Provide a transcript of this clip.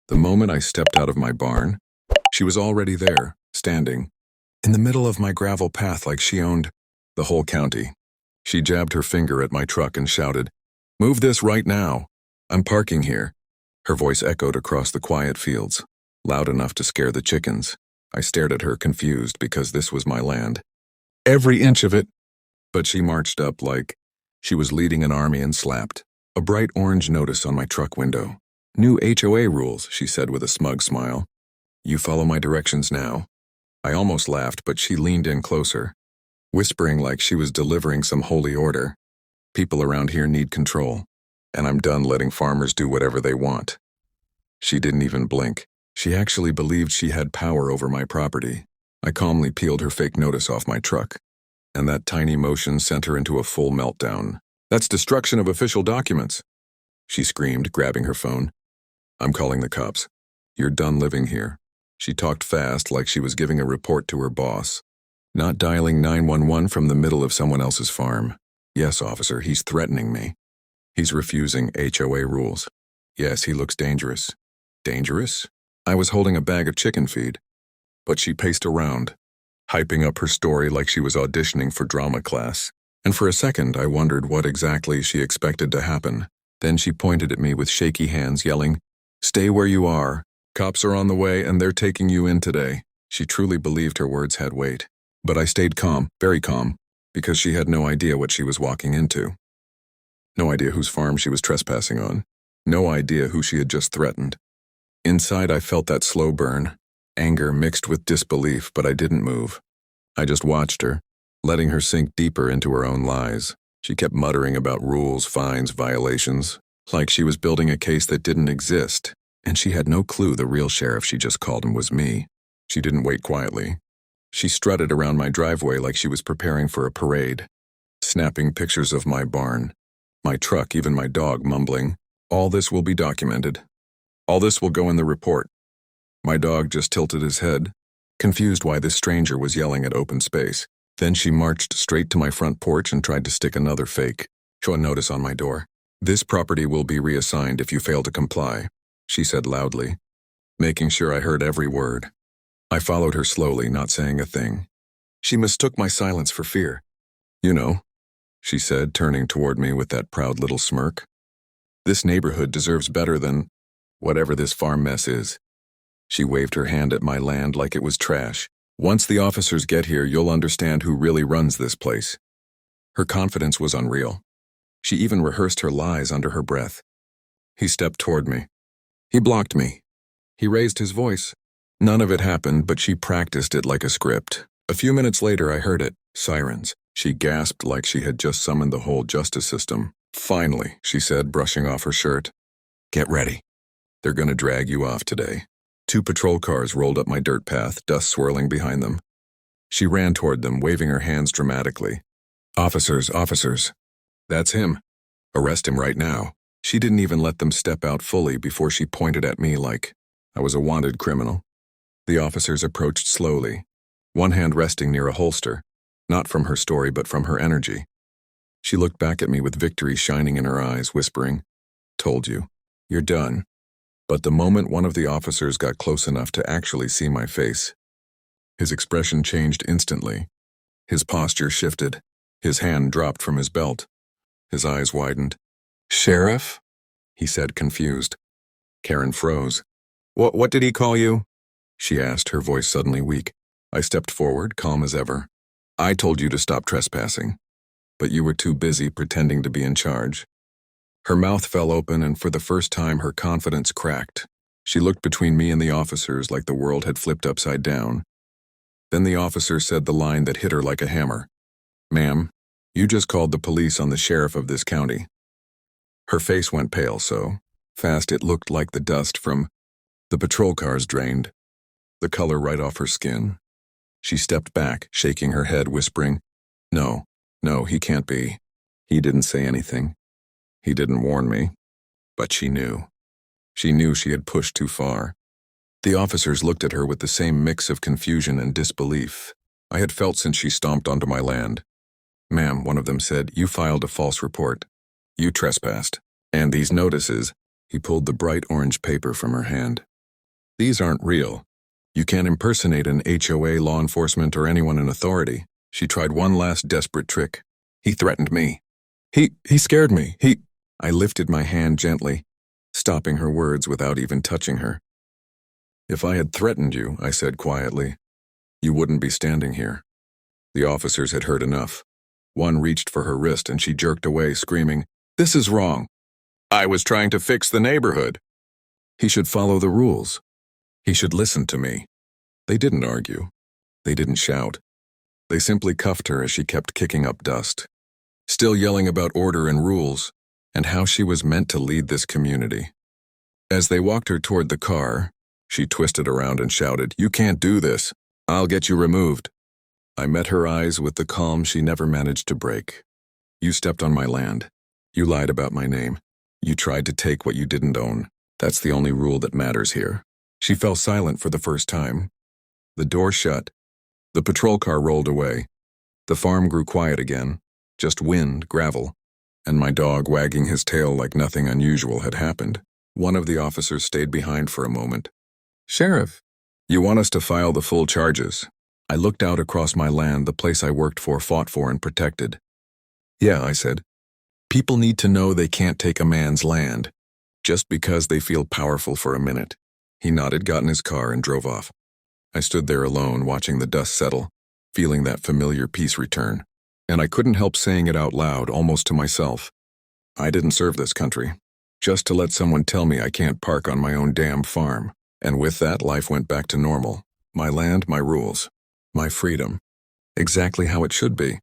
The moment I stepped out of my barn, she was already there, standing, in the middle of my gravel path like she owned the whole county. She jabbed her finger at my truck and shouted, "Move this right now. I'm parking here." Her voice echoed across the quiet fields, loud enough to scare the chickens. I stared at her, confused, because this was my land. Every inch of it. But she marched up like she was leading an army and slapped a bright orange notice on my truck window. "New HOA rules," she said with a smug smile. "You follow my directions now." I almost laughed, but she leaned in closer, whispering like she was delivering some holy order. "People around here need control, and I'm done letting farmers do whatever they want." She didn't even blink. She actually believed she had power over my property. I calmly peeled her fake notice off my truck, and that tiny motion sent her into a full meltdown. "That's destruction of official documents," she screamed, grabbing her phone. "I'm calling the cops. You're done living here." She talked fast, like she was giving a report to her boss, not dialing 911 from the middle of someone else's farm. "Yes, officer, he's threatening me. He's refusing HOA rules. Yes, he looks dangerous." Dangerous? I was holding a bag of chicken feed. But she paced around, hyping up her story like she was auditioning for drama class. And for a second, I wondered what exactly she expected to happen. Then she pointed at me with shaky hands, yelling, "Stay where you are. Cops are on the way and they're taking you in today." She truly believed her words had weight. But I stayed calm, very calm, because she had no idea what she was walking into. No idea whose farm she was trespassing on. No idea who she had just threatened. Inside, I felt that slow burn, anger mixed with disbelief, but I didn't move. I just watched her, letting her sink deeper into her own lies. She kept muttering about rules, fines, violations, like she was building a case that didn't exist, and she had no clue the real sheriff she just called him was me. She didn't wait quietly. She strutted around my driveway like she was preparing for a parade, snapping pictures of my barn, my truck, even my dog, mumbling, "All this will be documented. All this will go in the report." My dog just tilted his head, confused why this stranger was yelling at open space. Then she marched straight to my front porch and tried to stick another fake show notice on my door. "This property will be reassigned if you fail to comply," she said loudly, making sure I heard every word. I followed her slowly, not saying a thing. She mistook my silence for fear. "You know," she said, turning toward me with that proud little smirk, "this neighborhood deserves better than whatever this farm mess is." She waved her hand at my land like it was trash. "Once the officers get here, you'll understand who really runs this place." Her confidence was unreal. She even rehearsed her lies under her breath. He stepped toward me. He blocked me. He raised his voice. None of it happened, but she practiced it like a script. A few minutes later, I heard it. Sirens. She gasped like she had just summoned the whole justice system. "Finally," she said, brushing off her shirt. "Get ready. They're gonna drag you off today." 2 patrol cars rolled up my dirt path, dust swirling behind them. She ran toward them, waving her hands dramatically. "Officers, officers. That's him. Arrest him right now." She didn't even let them step out fully before she pointed at me like I was a wanted criminal. The officers approached slowly, one hand resting near a holster, not from her story but from her energy. She looked back at me with victory shining in her eyes, whispering, "Told you. You're done." But the moment one of the officers got close enough to actually see my face, his expression changed instantly. His posture shifted. His hand dropped from his belt. His eyes widened. "Sheriff?" he said, confused. Karen froze. What did he call you?" she asked, her voice suddenly weak. I stepped forward, calm as ever. "I told you to stop trespassing, but you were too busy pretending to be in charge." Her mouth fell open, and for the first time her confidence cracked. She looked between me and the officers like the world had flipped upside down. Then the officer said the line that hit her like a hammer. "Ma'am, you just called the police on the sheriff of this county." Her face went pale so fast it looked like the dust from the patrol cars drained, the color right off her skin. She stepped back, shaking her head, whispering, No, he can't be. He didn't say anything. He didn't warn me." But she knew. She knew she had pushed too far. The officers looked at her with the same mix of confusion and disbelief I had felt since she stomped onto my land. "Ma'am," one of them said, "you filed a false report. You trespassed. And these notices," he pulled the bright orange paper from her hand, These aren't real. You can't impersonate an HOA, law enforcement, or anyone in authority. She tried one last desperate trick. He threatened me. He scared me. I lifted my hand gently, stopping her words without even touching her. If I had threatened you, I said quietly, you wouldn't be standing here. The officers had heard enough. One reached for her wrist and she jerked away, screaming, "This is wrong. I was trying to fix the neighborhood." He should follow the rules. He should listen to me. They didn't argue. They didn't shout. They simply cuffed her as she kept kicking up dust, still yelling about order and rules, and how she was meant to lead this community. As they walked her toward the car, she twisted around and shouted, "You can't do this. I'll get you removed." I met her eyes with the calm she never managed to break. You stepped on my land. You lied about my name. You tried to take what you didn't own. That's the only rule that matters here. She fell silent for the first time. The door shut. The patrol car rolled away. The farm grew quiet again, just wind, gravel, and my dog wagging his tail like nothing unusual had happened. One of the officers stayed behind for a moment. "Sheriff, you want us to file the full charges?" I looked out across my land, the place I worked for, fought for, and protected. "Yeah," I said. "People need to know they can't take a man's land just because they feel powerful for a minute." He nodded, got in his car, and drove off. I stood there alone, watching the dust settle, feeling that familiar peace return. And I couldn't help saying it out loud, almost to myself. I didn't serve this country, just to let someone tell me I can't park on my own damn farm. And with that, life went back to normal. My land, my rules, my freedom. Exactly how it should be.